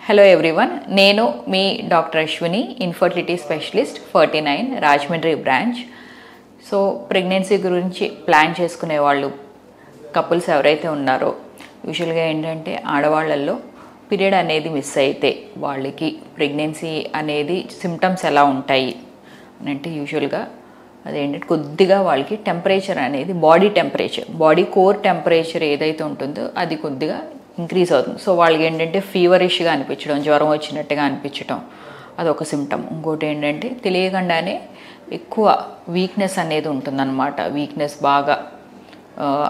Hello everyone, నేను మీ doctor Ashwini, infertility specialist 49 Rajahmundry branch. So pregnancy గురించి ప్లాన్ చేసుకునే వాళ్ళు కపుల్స్ ఎవరైతే ఉన్నారో యూజువల్గా ఏంటంటే ఆడవాళ్ళల్లో పీరియడ్ అనేది మిస్ అయితే వాళ్ళకి ప్రెగ్నెన్సీ అనేది సిమ్టమ్స్ ఎలా ఉంటాయి అని అంటే యూజువల్గా అదేంటంటే కొద్దిగా వాళ్ళకి టెంపరేచర్ అనేది బాడీ కోర్ టెంపరేచర్ ఏదైతే ఉంటుందో అది కొద్దిగా ఇంక్రీజ్ అవుతుంది. సో వాళ్ళకి ఏంటంటే ఫీవరిష్గా అనిపించడం, జ్వరం వచ్చినట్టుగా అనిపించడం అదొక సిమ్టమ్. ఇంకోటి ఏంటంటే తెలియకుండానే ఎక్కువ వీక్నెస్ అనేది ఉంటుందన్నమాట. వీక్నెస్ బాగా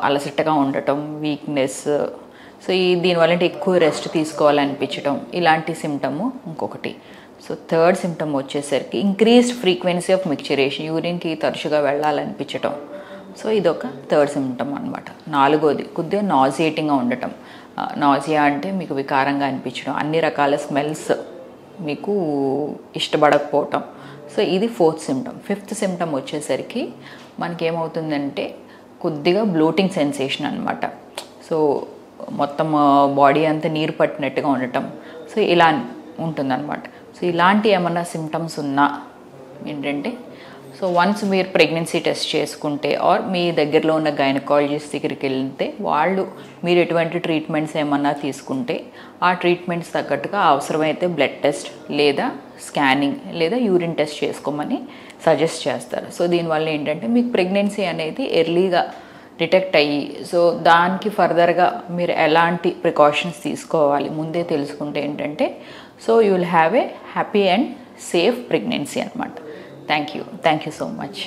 అలసటగా ఉండటం, వీక్నెస్. సో దీనివల్ల అంటే ఎక్కువ రెస్ట్ తీసుకోవాలనిపించడం, ఇలాంటి సిమ్టము ఇంకొకటి. సో థర్డ్ సిమ్టమ్ వచ్చేసరికి ఇంక్రీజ్డ్ ఫ్రీక్వెన్సీ ఆఫ్ మిక్చరేషన్, యూరిన్కి తరచుగా వెళ్ళాలనిపించటం. సో ఇదొక థర్డ్ సిమ్టమ్ అనమాట. నాలుగోది కొద్దిగా నాజియేటింగ్గా ఉండటం. నాజియా అంటే మీకు వికారంగా అనిపించడం, అన్ని రకాల స్మెల్స్ మీకు ఇష్టపడకపోవటం. సో ఇది ఫోర్త్ సిమ్టమ్. ఫిఫ్త్ సిమ్టమ్ వచ్చేసరికి మనకేమవుతుందంటే కొద్దిగా బ్లోటింగ్ సెన్సేషన్ అనమాట. సో మొత్తం బాడీ అంతా నీరు పట్టినట్టుగా ఉండటం. సో ఇలా ఉంటుందన్నమాట. సో ఇలాంటి ఏమన్నా సిమ్టమ్స్ ఉన్నా ఏంటంటే సో వన్స్ మీరు ప్రెగ్నెన్సీ టెస్ట్ చేసుకుంటే ఆర్ మీ దగ్గరలో ఉన్న గైనకాలజిస్ట్ దగ్గరికి వెళ్తే వాళ్ళు మీరు ఎటువంటి ట్రీట్మెంట్స్ ఏమన్నా తీసుకుంటే ఆ ట్రీట్మెంట్స్ తగ్గట్టుగా అవసరమైతే బ్లడ్ టెస్ట్ లేదా స్కానింగ్ లేదా యూరిన్ టెస్ట్ చేసుకోమని సజెస్ట్ చేస్తారు. సో దీనివల్ల ఏంటంటే మీకు ప్రెగ్నెన్సీ అనేది ఎర్లీగా డిటెక్ట్ అయ్యి సో దానికి ఫర్దర్గా మీరు ఎలాంటి ప్రికాషన్స్ తీసుకోవాలి ముందే తెలుసుకుంటే ఏంటంటే so you will have a happy and safe pregnancy అనమాట. Thank you so much.